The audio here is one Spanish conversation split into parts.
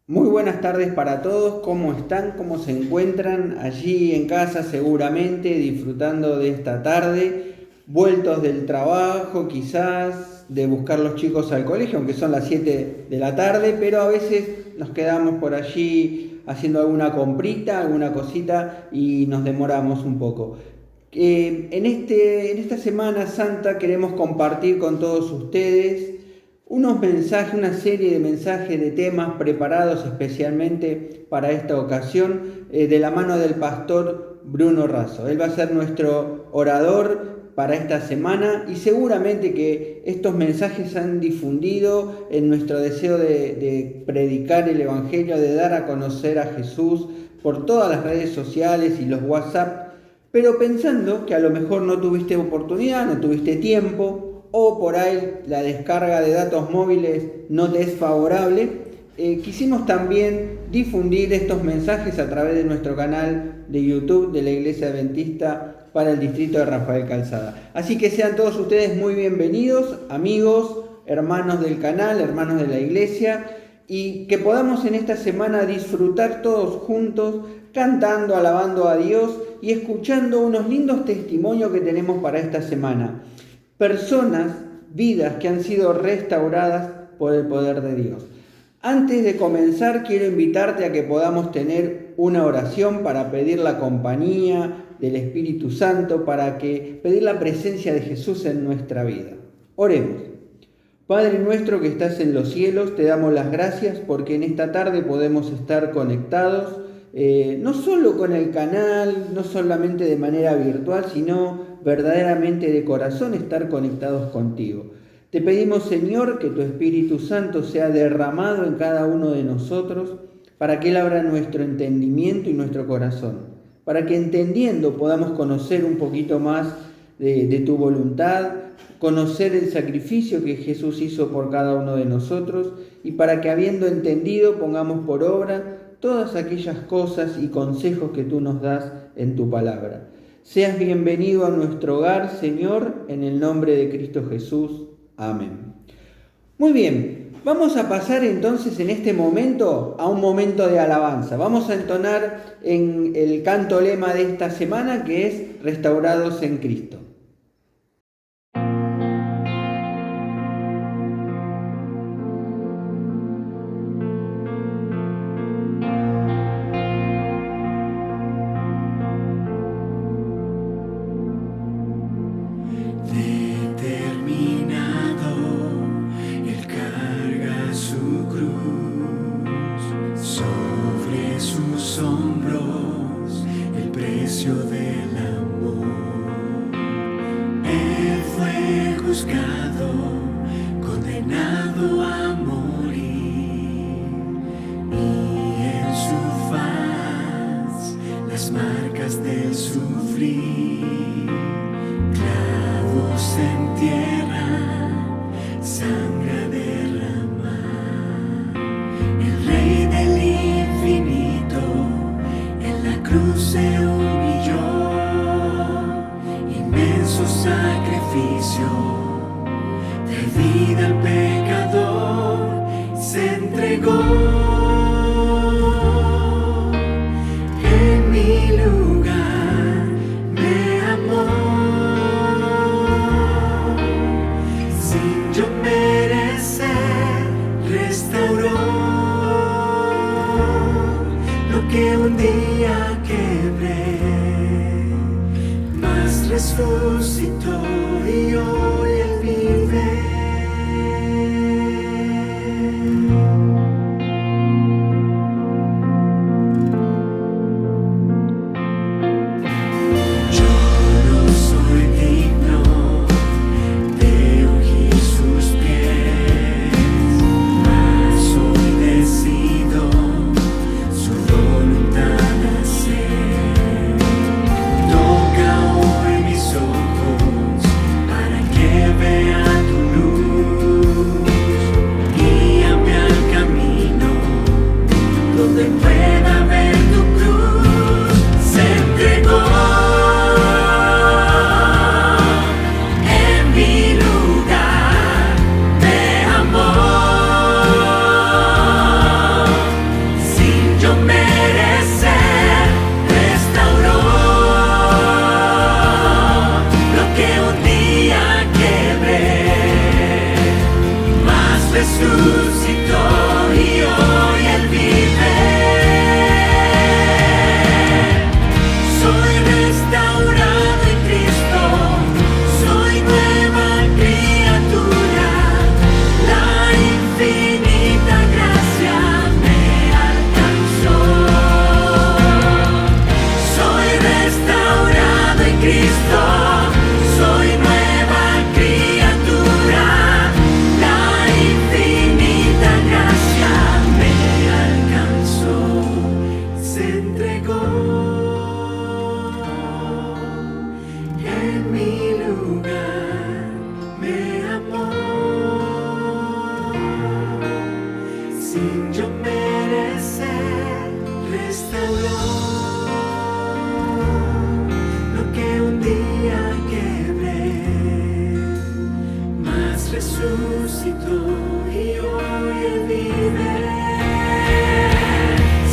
Muy buenas tardes para todos, ¿cómo están? ¿Cómo se encuentran? Allí en casa seguramente disfrutando de esta tarde, vueltos del trabajo quizás, de buscar los chicos al colegio, aunque son las 7 de la tarde, pero a veces nos quedamos por allí haciendo alguna comprita, alguna cosita y nos demoramos un poco. En esta Semana Santa queremos compartir con todos ustedes unos mensajes, una serie de mensajes, de temas preparados especialmente para esta ocasión, de la mano del pastor Bruno Razo. Él va a ser nuestro orador para esta semana y seguramente que estos mensajes se han difundido en nuestro deseo de predicar el Evangelio, de dar a conocer a Jesús por todas las redes sociales y los WhatsApp, pero pensando que a lo mejor no tuviste oportunidad, no tuviste tiempo, o por ahí la descarga de datos móviles no te es favorable, quisimos también difundir estos mensajes a través de nuestro canal de YouTube de la Iglesia Adventista para el distrito de Rafael Calzada. Así que sean todos ustedes muy bienvenidos, amigos, hermanos del canal, hermanos de la Iglesia, y que podamos en esta semana disfrutar todos juntos, cantando, alabando a Dios y escuchando unos lindos testimonios que tenemos para esta semana. Personas, vidas que han sido restauradas por el poder de Dios. Antes de comenzar, quiero invitarte a que podamos tener una oración para pedir la compañía del Espíritu Santo, para pedir la presencia de Jesús en nuestra vida. Oremos. Padre nuestro que estás en los cielos, te damos las gracias porque en esta tarde podemos estar conectados, no solo con el canal, no solamente de manera virtual, sino verdaderamente de corazón estar conectados contigo. Te pedimos, Señor, que tu Espíritu Santo sea derramado en cada uno de nosotros para que Él abra nuestro entendimiento y nuestro corazón, para que entendiendo podamos conocer un poquito más de tu voluntad, conocer el sacrificio que Jesús hizo por cada uno de nosotros y para que habiendo entendido pongamos por obra todas aquellas cosas y consejos que tú nos das en tu palabra. Seas bienvenido a nuestro hogar, Señor, en el nombre de Cristo Jesús. Amén. Muy bien, vamos a pasar entonces en este momento a un momento de alabanza. Vamos a entonar en el canto lema de esta semana, que es Restaurados en Cristo. Condenado a morir, y en su faz las marcas del sufrir, clavos en tierra, sangre a derramar. El Rey del infinito en la cruz se humilló, inmenso sacrificio. De vida al pecador se entregó, en mi lugar me amó, sin yo merecer restauró lo que un día quebré, mas resucitó y hoy él vive. Sin yo merecer, restauró lo que un día quebré, mas resucitó y hoy él vive.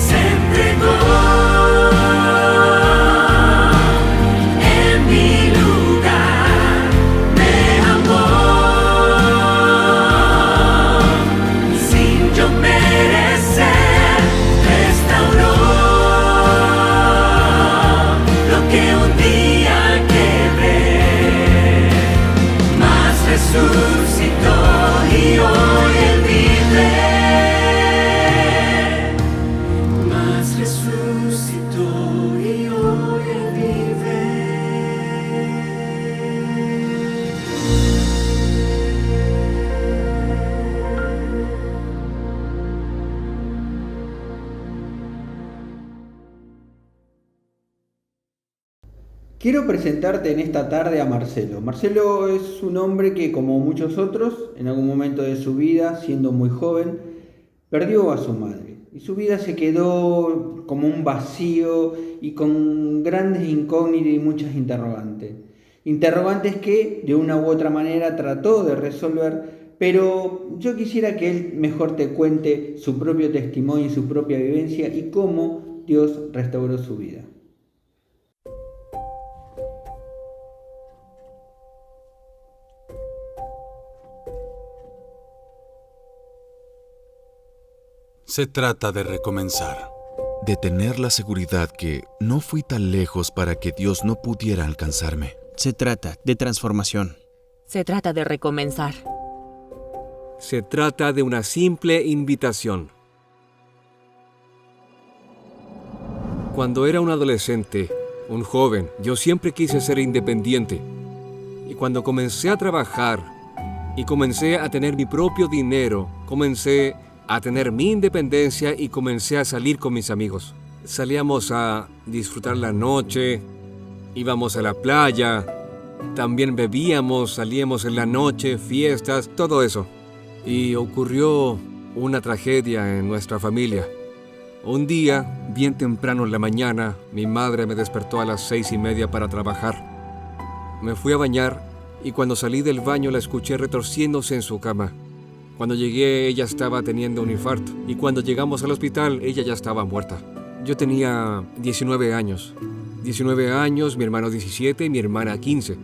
Se entregó. Resucitó y hoy Quiero presentarte en esta tarde a Marcelo. Marcelo es un hombre que, como muchos otros, en algún momento de su vida, siendo muy joven, perdió a su madre. Y su vida se quedó como un vacío y con grandes incógnitas y muchas interrogantes. Interrogantes que, de una u otra manera, trató de resolver, pero yo quisiera que él mejor te cuente su propio testimonio y su propia vivencia y cómo Dios restauró su vida. Se trata de recomenzar. De tener la seguridad que no fui tan lejos para que Dios no pudiera alcanzarme. Se trata de transformación. Se trata de recomenzar. Se trata de una simple invitación. Cuando era un adolescente, un joven, yo siempre quise ser independiente. Y cuando comencé a trabajar y comencé a tener mi propio dinero, comencé a tener mi independencia y comencé a salir con mis amigos. Salíamos a disfrutar la noche, íbamos a la playa, también bebíamos, salíamos en la noche, fiestas, todo eso. Y ocurrió una tragedia en nuestra familia. Un día, bien temprano en la mañana, mi madre me despertó a las 6:30 para trabajar. Me fui a bañar y cuando salí del baño la escuché retorciéndose en su cama. Cuando llegué, ella estaba teniendo un infarto y cuando llegamos al hospital, ella ya estaba muerta. Yo tenía 19 años. 19 años, mi hermano 17 y mi hermana 15.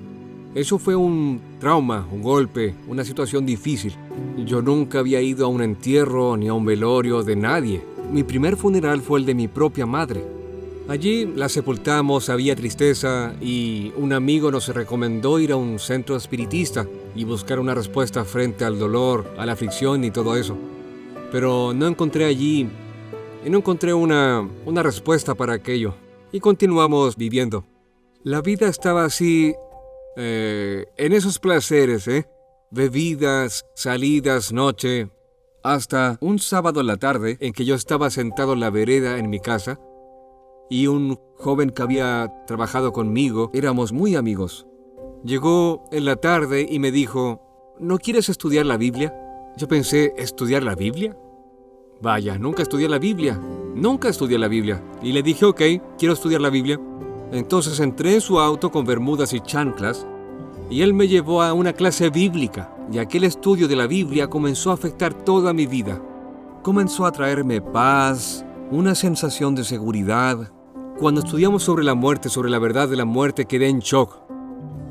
Eso fue un trauma, un golpe, una situación difícil. Yo nunca había ido a un entierro ni a un velorio de nadie. Mi primer funeral fue el de mi propia madre. Allí la sepultamos, había tristeza y un amigo nos recomendó ir a un centro espiritista y buscar una respuesta frente al dolor, a la aflicción y todo eso. Pero no encontré allí, no encontré una respuesta para aquello y continuamos viviendo. La vida estaba así, en esos placeres, bebidas, salidas, noche, hasta un sábado en la tarde en que yo estaba sentado en la vereda en mi casa y un joven que había trabajado conmigo, éramos muy amigos. Llegó en la tarde y me dijo, ¿no quieres estudiar la Biblia? Yo pensé, ¿estudiar la Biblia? Vaya, nunca estudié la Biblia. Y le dije, ok, quiero estudiar la Biblia. Entonces entré en su auto con bermudas y chanclas y él me llevó a una clase bíblica y aquel estudio de la Biblia comenzó a afectar toda mi vida. Comenzó a traerme paz, una sensación de seguridad. Cuando estudiamos sobre la muerte, sobre la verdad de la muerte, quedé en shock.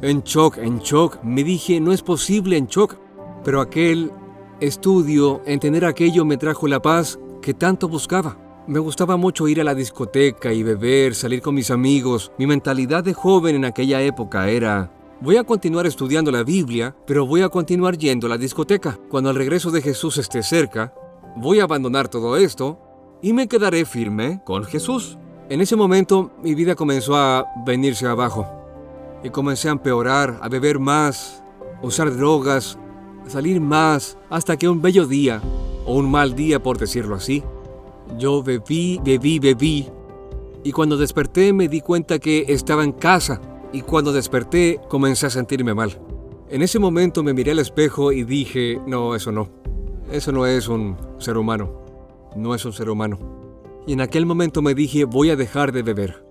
En shock. Me dije, no es posible, en shock. Pero aquel estudio, entender aquello me trajo la paz que tanto buscaba. Me gustaba mucho ir a la discoteca y beber, salir con mis amigos. Mi mentalidad de joven en aquella época era, voy a continuar estudiando la Biblia, pero voy a continuar yendo a la discoteca. Cuando el regreso de Jesús esté cerca, voy a abandonar todo esto y me quedaré firme con Jesús. En ese momento, mi vida comenzó a venirse abajo. Y comencé a empeorar, a beber más, a usar drogas, a salir más, hasta que un bello día, o un mal día por decirlo así, yo bebí. Y cuando desperté me di cuenta que estaba en casa. Y cuando desperté comencé a sentirme mal. En ese momento me miré al espejo y dije, no, eso no. Eso no es un ser humano. No es un ser humano. Y en aquel momento me dije, voy a dejar de beber.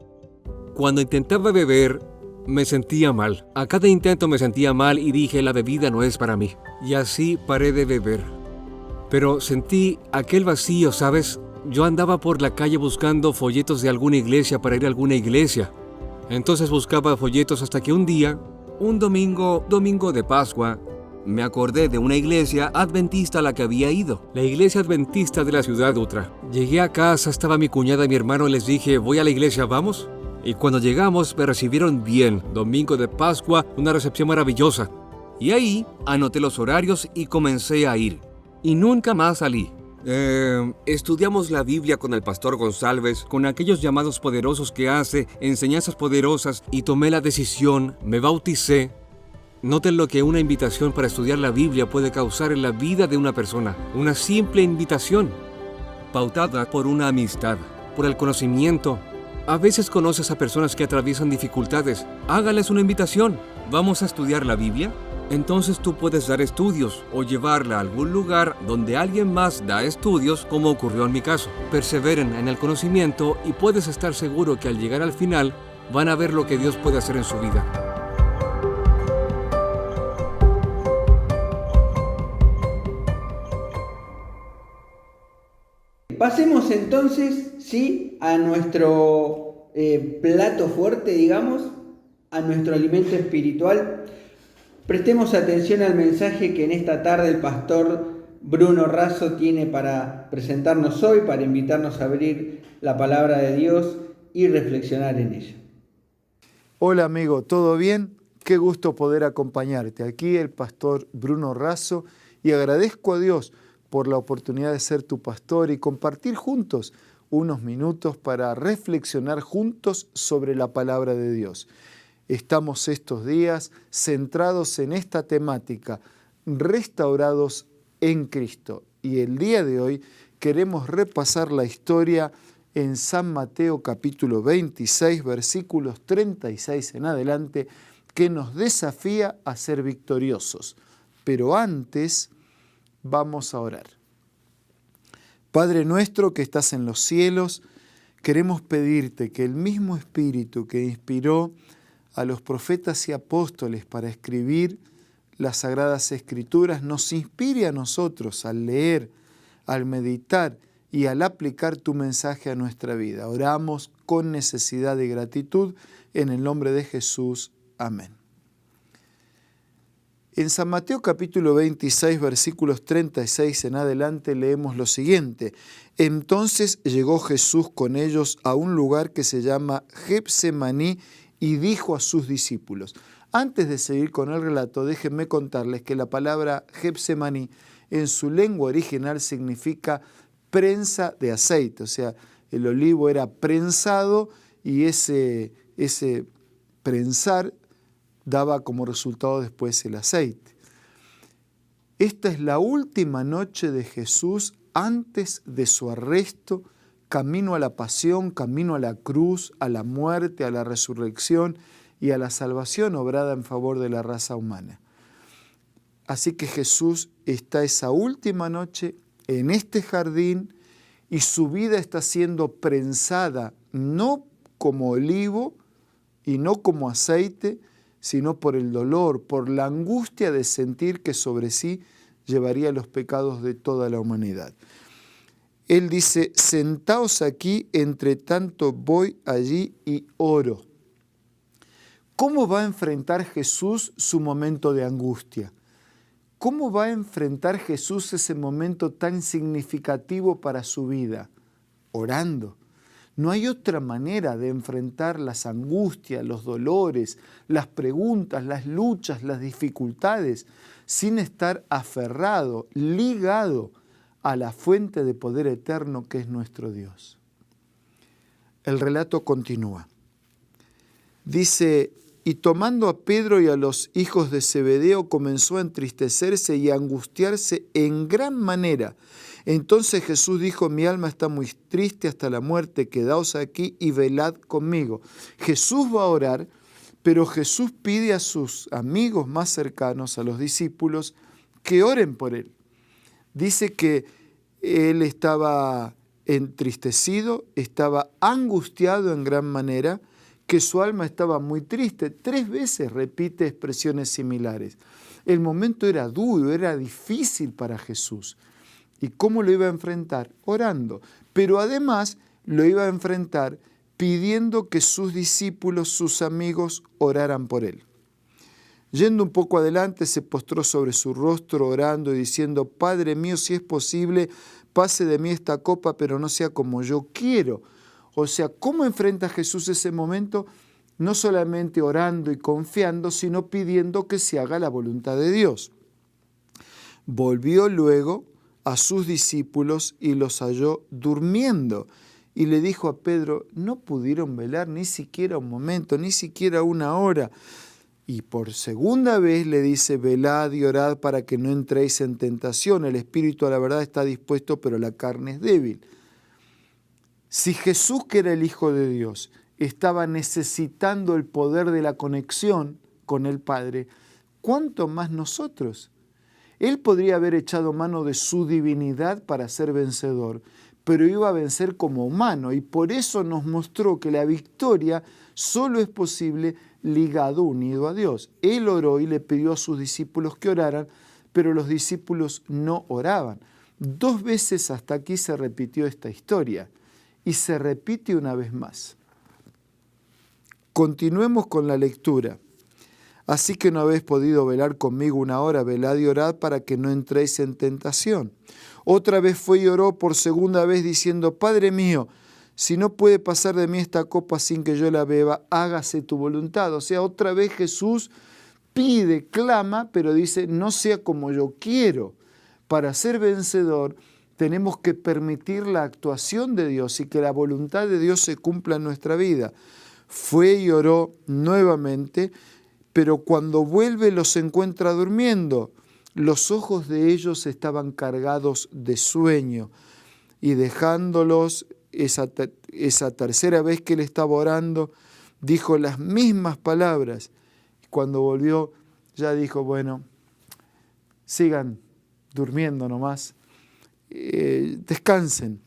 Cuando intentaba beber, me sentía mal. A cada intento me sentía mal y dije, la bebida no es para mí. Y así paré de beber. Pero sentí aquel vacío, ¿sabes? Yo andaba por la calle buscando folletos de alguna iglesia para ir a alguna iglesia. Entonces buscaba folletos hasta que un día, un domingo de Pascua, me acordé de una iglesia adventista a la que había ido. La iglesia adventista de la ciudad de Utra. Llegué a casa, estaba mi cuñada y mi hermano y les dije, voy a la iglesia, ¿vamos? Y cuando llegamos me recibieron bien. Domingo de Pascua, una recepción maravillosa. Y ahí anoté los horarios y comencé a ir. Y nunca más salí. Estudiamos la Biblia con el pastor González, con aquellos llamados poderosos que hace, enseñanzas poderosas, y tomé la decisión, me bauticé. Noten lo que una invitación para estudiar la Biblia puede causar en la vida de una persona. Una simple invitación, pautada por una amistad, por el conocimiento, A veces conoces a personas que atraviesan dificultades. Hágales una invitación. ¿Vamos a estudiar la Biblia? Entonces tú puedes dar estudios o llevarla a algún lugar donde alguien más da estudios, como ocurrió en mi caso. Perseveren en el conocimiento y puedes estar seguro que al llegar al final van a ver lo que Dios puede hacer en su vida. Pasemos entonces, sí, a nuestro plato fuerte, digamos, a nuestro alimento espiritual. Prestemos atención al mensaje que en esta tarde el pastor Bruno Razo tiene para presentarnos hoy, para invitarnos a abrir la palabra de Dios y reflexionar en ella. Hola amigo, ¿todo bien? Qué gusto poder acompañarte. Aquí el pastor Bruno Razo y agradezco a Dios por la oportunidad de ser tu pastor y compartir juntos unos minutos para reflexionar juntos sobre la palabra de Dios. Estamos estos días centrados en esta temática, restaurados en Cristo. Y el día de hoy queremos repasar la historia en San Mateo capítulo 26, versículos 36 en adelante, que nos desafía a ser victoriosos. Pero antes vamos a orar. Padre nuestro que estás en los cielos, queremos pedirte que el mismo Espíritu que inspiró a los profetas y apóstoles para escribir las Sagradas Escrituras nos inspire a nosotros al leer, al meditar y al aplicar tu mensaje a nuestra vida. Oramos con necesidad y gratitud en el nombre de Jesús. Amén. En San Mateo capítulo 26, versículos 36 en adelante leemos lo siguiente. Entonces llegó Jesús con ellos a un lugar que se llama Getsemaní y dijo a sus discípulos. Antes de seguir con el relato, déjenme contarles que la palabra Getsemaní en su lengua original significa prensa de aceite, o sea, el olivo era prensado y ese prensar daba como resultado después el aceite. Esta es la última noche de Jesús antes de su arresto, camino a la pasión, camino a la cruz, a la muerte, a la resurrección y a la salvación obrada en favor de la raza humana. Así que Jesús está esa última noche en este jardín y su vida está siendo prensada no como olivo y no como aceite, sino por el dolor, por la angustia de sentir que sobre sí llevaría los pecados de toda la humanidad. Él dice, sentaos aquí, entre tanto voy allí y oro. ¿Cómo va a enfrentar Jesús su momento de angustia? ¿Cómo va a enfrentar Jesús ese momento tan significativo para su vida? Orando. No hay otra manera de enfrentar las angustias, los dolores, las preguntas, las luchas, las dificultades, sin estar aferrado, ligado a la fuente de poder eterno que es nuestro Dios. El relato continúa. Dice, y tomando a Pedro y a los hijos de Zebedeo comenzó a entristecerse y a angustiarse en gran manera. Entonces Jesús dijo, mi alma está muy triste hasta la muerte, quedaos aquí y velad conmigo. Jesús va a orar, pero Jesús pide a sus amigos más cercanos, a los discípulos, que oren por él. Dice que él estaba entristecido, estaba angustiado en gran manera, que su alma estaba muy triste. 3 veces repite expresiones similares. El momento era duro, era difícil para Jesús. ¿Y cómo lo iba a enfrentar? Orando. Pero además lo iba a enfrentar pidiendo que sus discípulos, sus amigos, oraran por él. Yendo un poco adelante, se postró sobre su rostro orando y diciendo, Padre mío, si es posible, pase de mí esta copa, pero no sea como yo quiero. O sea, ¿cómo enfrenta Jesús ese momento? No solamente orando y confiando, sino pidiendo que se haga la voluntad de Dios. Volvió luego a sus discípulos y los halló durmiendo. Y le dijo a Pedro, no pudieron velar ni siquiera un momento, ni siquiera una hora. Y por segunda vez le dice, velad y orad para que no entréis en tentación. El espíritu a la verdad está dispuesto, pero la carne es débil. Si Jesús, que era el Hijo de Dios, estaba necesitando el poder de la conexión con el Padre, ¿cuánto más nosotros? Él podría haber echado mano de su divinidad para ser vencedor, pero iba a vencer como humano, y por eso nos mostró que la victoria solo es posible ligado, unido a Dios. Él oró y le pidió a sus discípulos que oraran, pero los discípulos no oraban. 2 veces hasta aquí se repitió esta historia, y se repite una vez más. Continuemos con la lectura. Así que no habéis podido velar conmigo 1 hora, velad y orad para que no entréis en tentación. Otra vez fue y oró por segunda vez diciendo, Padre mío, si no puede pasar de mí esta copa sin que yo la beba, hágase tu voluntad. O sea, otra vez Jesús pide, clama, pero dice, no sea como yo quiero. Para ser vencedor tenemos que permitir la actuación de Dios y que la voluntad de Dios se cumpla en nuestra vida. Fue y oró nuevamente, pero cuando vuelve los encuentra durmiendo. Los ojos de ellos estaban cargados de sueño, y dejándolos esa tercera vez que él estaba orando, dijo las mismas palabras. Cuando volvió ya dijo, bueno, sigan durmiendo nomás, descansen.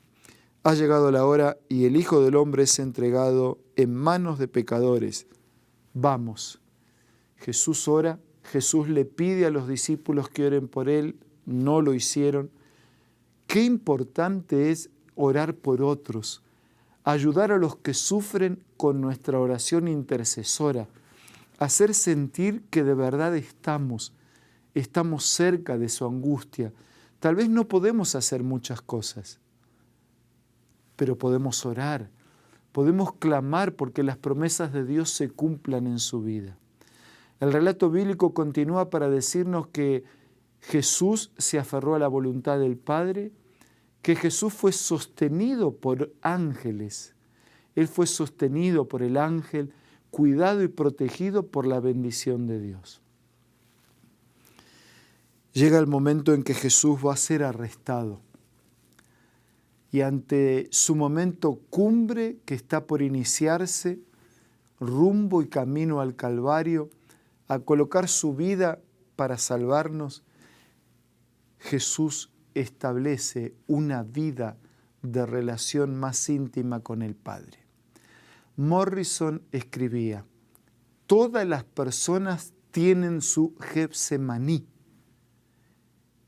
Ha llegado la hora y el Hijo del Hombre es entregado en manos de pecadores. Vamos. Jesús ora, Jesús le pide a los discípulos que oren por él, no lo hicieron. Qué importante es orar por otros, ayudar a los que sufren con nuestra oración intercesora, hacer sentir que de verdad estamos cerca de su angustia. Tal vez no podemos hacer muchas cosas, pero podemos orar, podemos clamar porque las promesas de Dios se cumplan en su vida. El relato bíblico continúa para decirnos que Jesús se aferró a la voluntad del Padre, que Jesús fue sostenido por ángeles. Él fue sostenido por el ángel, cuidado y protegido por la bendición de Dios. Llega el momento en que Jesús va a ser arrestado. Y ante su momento cumbre que está por iniciarse, rumbo y camino al Calvario, a colocar su vida para salvarnos, Jesús establece una vida de relación más íntima con el Padre. Morrison escribía, todas las personas tienen su Getsemaní,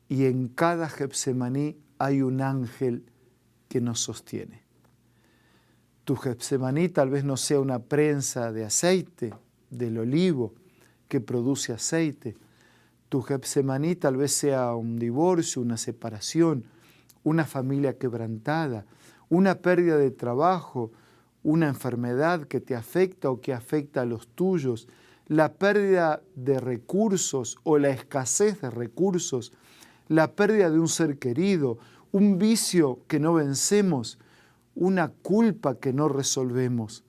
y en cada Getsemaní hay un ángel que nos sostiene. Tu Getsemaní tal vez no sea una prensa de aceite, del olivo, que produce aceite. Tu Getsemaní tal vez sea un divorcio, una separación, una familia quebrantada, una pérdida de trabajo, una enfermedad que te afecta o que afecta a los tuyos, la pérdida de recursos o la escasez de recursos, la pérdida de un ser querido, un vicio que no vencemos, una culpa que no resolvemos.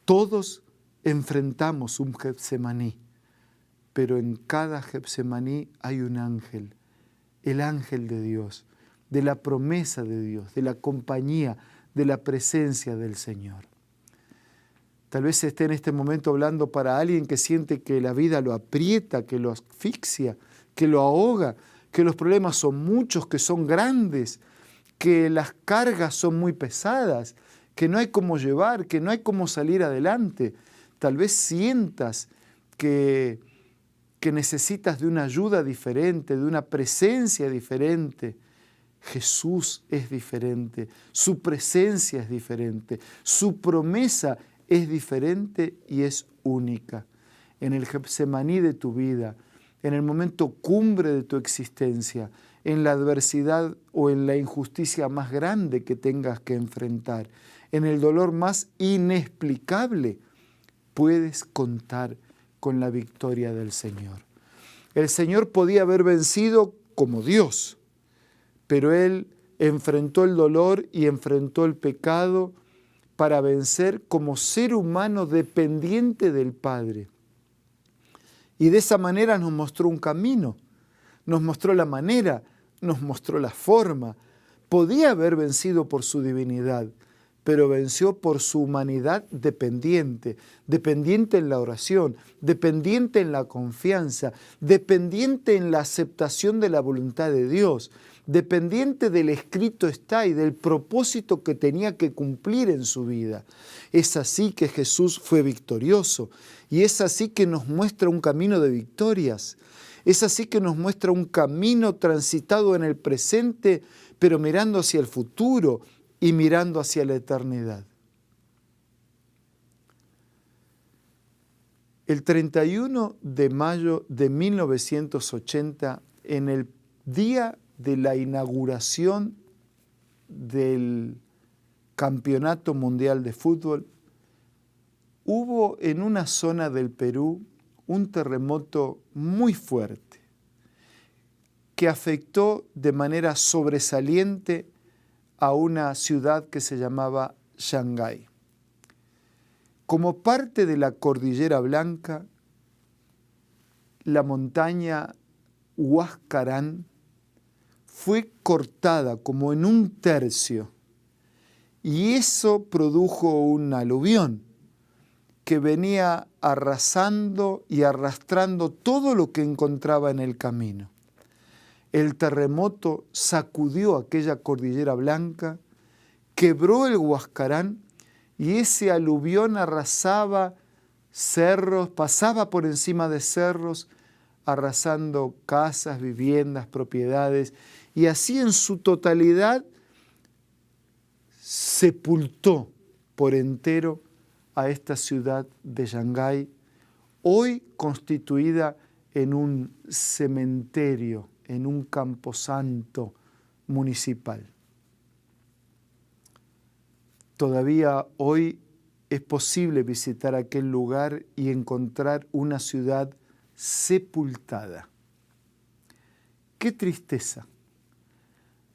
Todos enfrentamos un Getsemaní. Pero en cada Getsemaní hay un ángel, el ángel de Dios, de la promesa de Dios, de la compañía, de la presencia del Señor. Tal vez esté en este momento hablando para alguien que siente que la vida lo aprieta, que lo asfixia, que lo ahoga, que los problemas son muchos, que son grandes, que las cargas son muy pesadas, que no hay cómo llevar, que no hay cómo salir adelante. Tal vez sientas que necesitas de una ayuda diferente, de una presencia diferente. Jesús es diferente, su presencia es diferente, su promesa es diferente y es única. En el Getsemaní de tu vida, en el momento cumbre de tu existencia, en la adversidad o en la injusticia más grande que tengas que enfrentar, en el dolor más inexplicable, puedes contar con la victoria del Señor. El Señor podía haber vencido como Dios, pero Él enfrentó el dolor y enfrentó el pecado para vencer como ser humano dependiente del Padre. Y de esa manera nos mostró un camino, nos mostró la manera, nos mostró la forma. Podía haber vencido por su divinidad, pero venció por su humanidad dependiente, dependiente en la oración, dependiente en la confianza, dependiente en la aceptación de la voluntad de Dios, dependiente del escrito está y del propósito que tenía que cumplir en su vida. Es así que Jesús fue victorioso y es así que nos muestra un camino de victorias. Es así que nos muestra un camino transitado en el presente, pero mirando hacia el futuro y mirando hacia la eternidad. El 31 de mayo de 1980, en el día de la inauguración del Campeonato Mundial de Fútbol, hubo en una zona del Perú un terremoto muy fuerte que afectó de manera sobresaliente a una ciudad que se llamaba Shanghái. Como parte de la Cordillera Blanca, la montaña Huascarán fue cortada como en un tercio y eso produjo un aluvión que venía arrasando y arrastrando todo lo que encontraba en el camino. El terremoto sacudió aquella Cordillera Blanca, quebró el Huascarán y ese aluvión arrasaba cerros, pasaba por encima de cerros, arrasando casas, viviendas, propiedades, y así en su totalidad sepultó por entero a esta ciudad de Shanghái, hoy constituida en un cementerio, en un camposanto municipal. Todavía hoy es posible visitar aquel lugar y encontrar una ciudad sepultada. ¡Qué tristeza!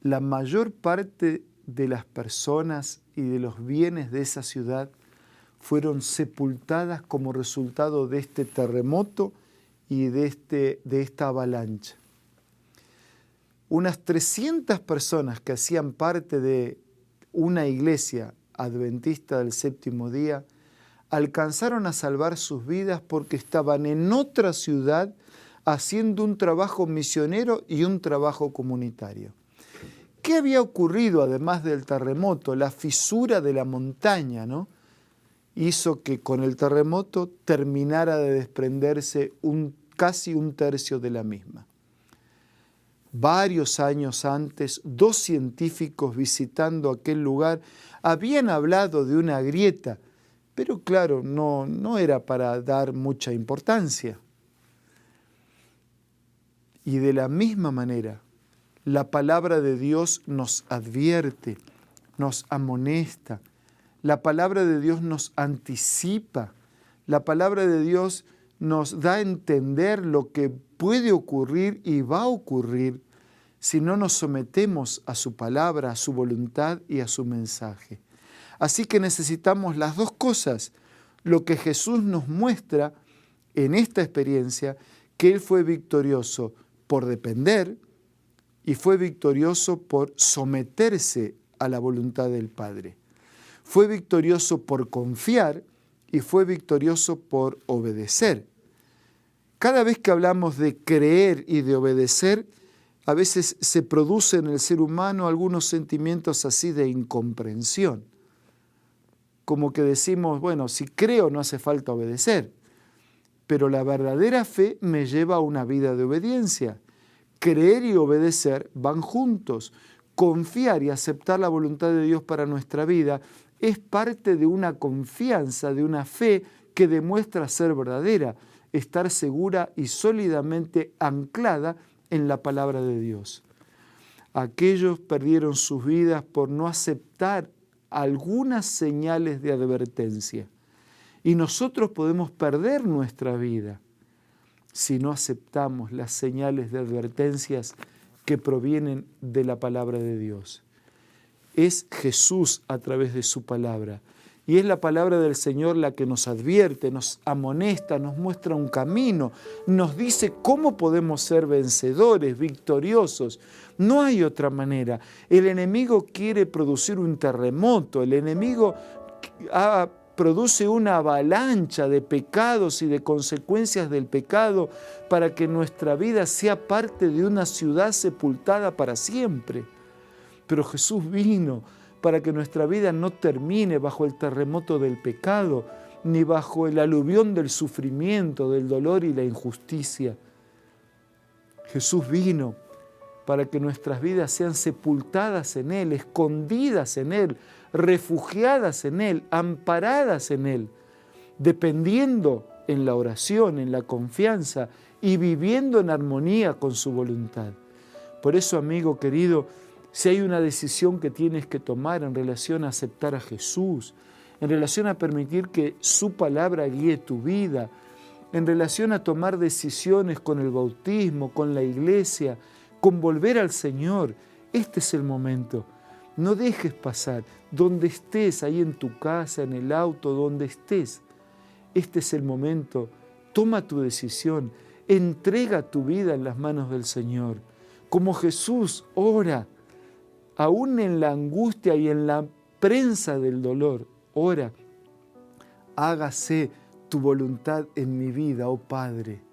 La mayor parte de las personas y de los bienes de esa ciudad fueron sepultadas como resultado de este terremoto y de esta avalancha. Unas 300 personas que hacían parte de una iglesia adventista del séptimo día alcanzaron a salvar sus vidas porque estaban en otra ciudad haciendo un trabajo misionero y un trabajo comunitario. ¿Qué había ocurrido además del terremoto? La fisura de la montaña, ¿no?, hizo que con el terremoto terminara de desprenderse casi un tercio de la misma. Varios años antes, 2 científicos visitando aquel lugar habían hablado de una grieta, pero claro, no era para dar mucha importancia. Y de la misma manera, la palabra de Dios nos advierte, nos amonesta, la palabra de Dios nos anticipa, la palabra de Dios nos da a entender lo que puede ocurrir y va a ocurrir si no nos sometemos a su palabra, a su voluntad y a su mensaje. Así que necesitamos las dos cosas, lo que Jesús nos muestra en esta experiencia, que Él fue victorioso por depender y fue victorioso por someterse a la voluntad del Padre. Fue victorioso por confiar y fue victorioso por obedecer. Cada vez que hablamos de creer y de obedecer, a veces se producen en el ser humano algunos sentimientos así de incomprensión. Como que decimos, bueno, si creo no hace falta obedecer, pero la verdadera fe me lleva a una vida de obediencia. Creer y obedecer van juntos. Confiar y aceptar la voluntad de Dios para nuestra vida es parte de una confianza, de una fe que demuestra ser verdadera, estar segura y sólidamente anclada en la palabra de Dios. Aquellos perdieron sus vidas por no aceptar algunas señales de advertencia. Y nosotros podemos perder nuestra vida si no aceptamos las señales de advertencias que provienen de la palabra de Dios. Es Jesús a través de su palabra Y es la palabra del Señor la que nos advierte, nos amonesta, nos muestra un camino, nos dice cómo podemos ser vencedores, victoriosos. No hay otra manera. El enemigo quiere producir un terremoto, el enemigo produce una avalancha de pecados y de consecuencias del pecado para que nuestra vida sea parte de una ciudad sepultada para siempre. Pero Jesús vino para que nuestra vida no termine bajo el terremoto del pecado, ni bajo el aluvión del sufrimiento, del dolor y la injusticia. Jesús vino para que nuestras vidas sean sepultadas en Él, escondidas en Él, refugiadas en Él, amparadas en Él, dependiendo en la oración, en la confianza y viviendo en armonía con su voluntad. Por eso, amigo querido, si hay una decisión que tienes que tomar en relación a aceptar a Jesús, en relación a permitir que su palabra guíe tu vida, en relación a tomar decisiones con el bautismo, con la iglesia, con volver al Señor, este es el momento. No dejes pasar, donde estés, ahí en tu casa, en el auto, donde estés. Este es el momento. Toma tu decisión, entrega tu vida en las manos del Señor. Como Jesús, ora. Aún en la angustia y en la prensa del dolor, ora, hágase tu voluntad en mi vida, oh Padre.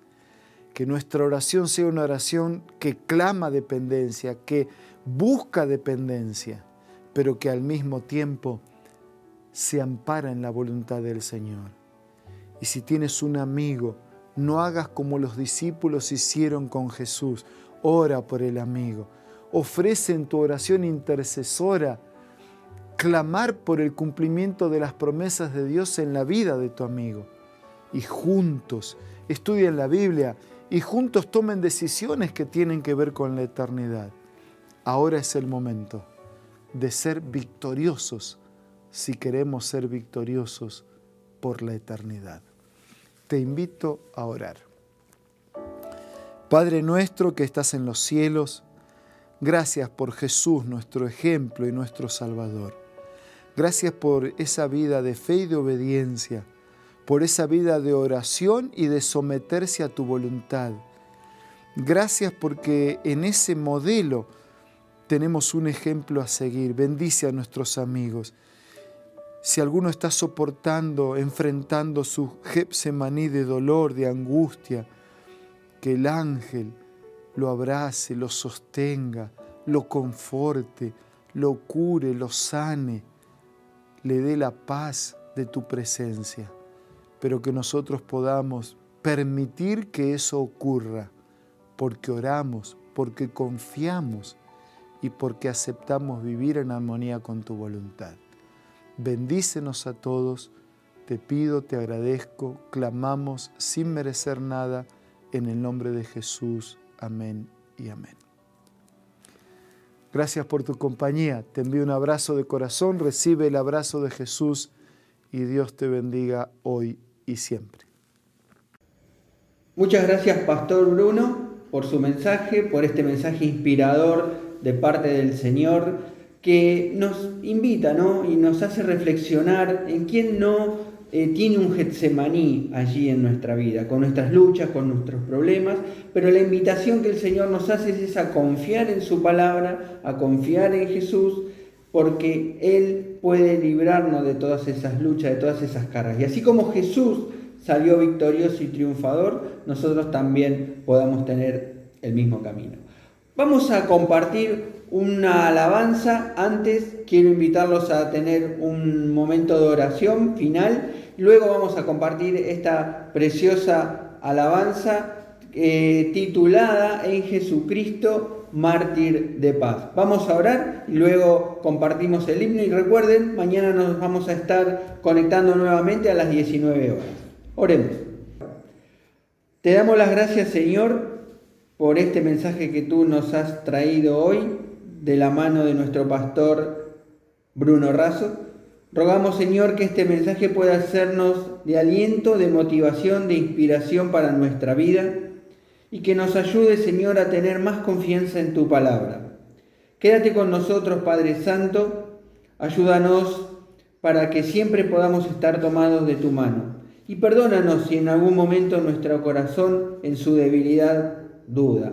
Que nuestra oración sea una oración que clama dependencia, que busca dependencia, pero que al mismo tiempo se ampara en la voluntad del Señor. Y si tienes un amigo, no hagas como los discípulos hicieron con Jesús, ora por el amigo. Ofrece en tu oración intercesora clamar por el cumplimiento de las promesas de Dios en la vida de tu amigo. Y juntos estudien la Biblia y juntos tomen decisiones que tienen que ver con la eternidad. Ahora es el momento de ser victoriosos si queremos ser victoriosos por la eternidad. Te invito a orar. Padre nuestro que estás en los cielos, gracias por Jesús, nuestro ejemplo y nuestro Salvador. Gracias por esa vida de fe y de obediencia, por esa vida de oración y de someterse a tu voluntad. Gracias porque en ese modelo tenemos un ejemplo a seguir. Bendice a nuestros amigos. Si alguno está soportando, enfrentando su Getsemaní de dolor, de angustia, que el ángel lo abrace, lo sostenga, lo conforte, lo cure, lo sane, le dé la paz de tu presencia, pero que nosotros podamos permitir que eso ocurra, porque oramos, porque confiamos y porque aceptamos vivir en armonía con tu voluntad. Bendícenos a todos, te pido, te agradezco, clamamos sin merecer nada, en el nombre de Jesús. Amén y amén. Gracias por tu compañía. Te envío un abrazo de corazón. Recibe el abrazo de Jesús y Dios te bendiga hoy y siempre. Muchas gracias, Pastor Bruno, por su mensaje, por este mensaje inspirador de parte del Señor que nos invita, ¿no? Y nos hace reflexionar en quién no tiene un Getsemaní allí en nuestra vida, con nuestras luchas, con nuestros problemas, pero la invitación que el Señor nos hace es a confiar en su palabra, a confiar en Jesús, porque Él puede librarnos de todas esas luchas, de todas esas cargas. Y así como Jesús salió victorioso y triunfador, nosotros también podamos tener el mismo camino. Vamos a compartir una alabanza. Antes quiero invitarlos a tener un momento de oración final. Luego vamos a compartir esta preciosa alabanza titulada En Jesucristo, mártir de paz. Vamos a orar y luego compartimos el himno. Y recuerden, mañana nos vamos a estar conectando nuevamente a las 19 horas. Oremos. Te damos las gracias, Señor, por este mensaje que tú nos has traído hoy de la mano de nuestro pastor Bruno Razo. Rogamos, Señor, que este mensaje pueda sernos de aliento, de motivación, de inspiración para nuestra vida y que nos ayude, Señor, a tener más confianza en tu palabra. Quédate con nosotros, Padre Santo, ayúdanos para que siempre podamos estar tomados de tu mano. Y perdónanos si en algún momento nuestro corazón en su debilidad duda.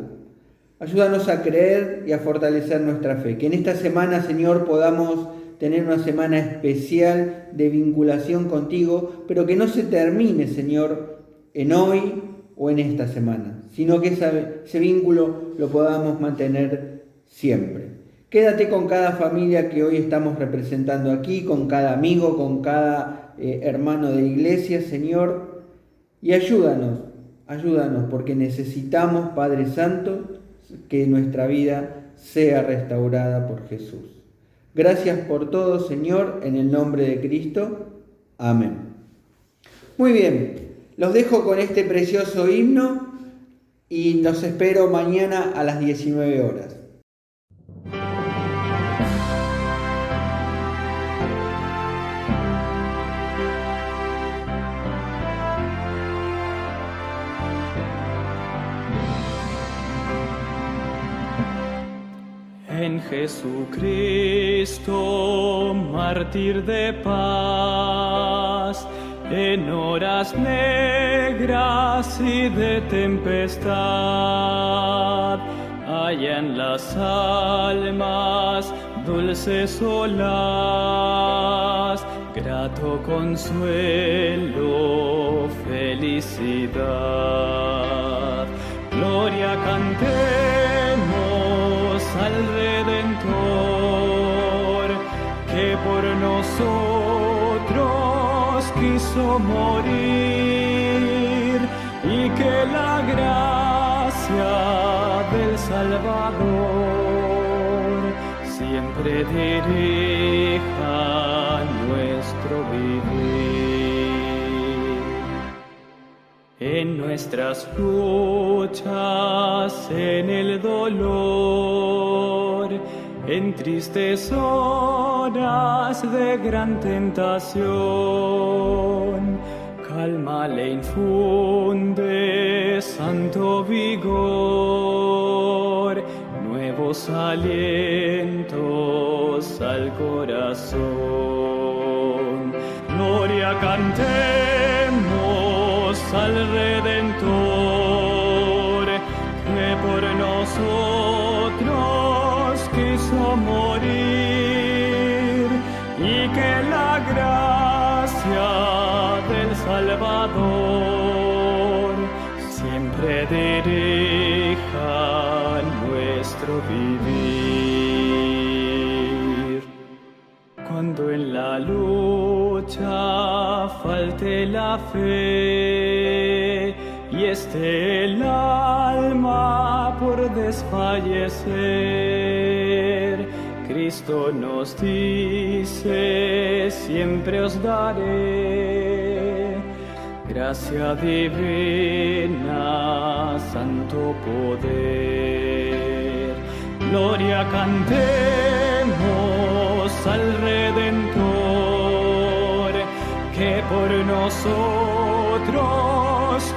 Ayúdanos a creer y a fortalecer nuestra fe. Que en esta semana, Señor, podamos tener una semana especial de vinculación contigo, pero que no se termine, Señor, en hoy o en esta semana, sino que ese vínculo lo podamos mantener siempre. Quédate con cada familia que hoy estamos representando aquí, con cada amigo, con cada hermano de iglesia, Señor, y ayúdanos, porque necesitamos, Padre Santo, que nuestra vida sea restaurada por Jesús. Gracias por todo, Señor, en el nombre de Cristo. Amén. Muy bien, los dejo con este precioso himno y los espero mañana a las 19 horas. En Jesucristo, mártir de paz, en horas negras y de tempestad, hallan las almas dulces olas, grato consuelo, felicidad. Gloria cantemos al Redentor, que por nosotros quiso morir, y que la gracia del Salvador siempre dirija nuestro vivir. En nuestras luchas, en el dolor, en tristes horas de gran tentación, calma le infunde santo vigor, nuevos alientos al corazón. Gloria cantemos al Redentor, que por nosotros quiso morir, y que la gracia del Salvador siempre dirija nuestro vivir. Cuando en la lucha falte la fe y esté el alma por desfallecer, Cristo nos dice: siempre os daré gracia divina, santo poder. Gloria cantemos al Redentor, que por nosotros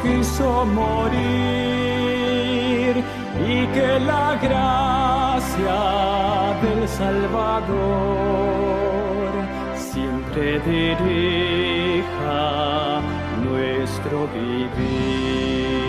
quiso morir, y que la gracia del Salvador siempre dirija nuestro vivir.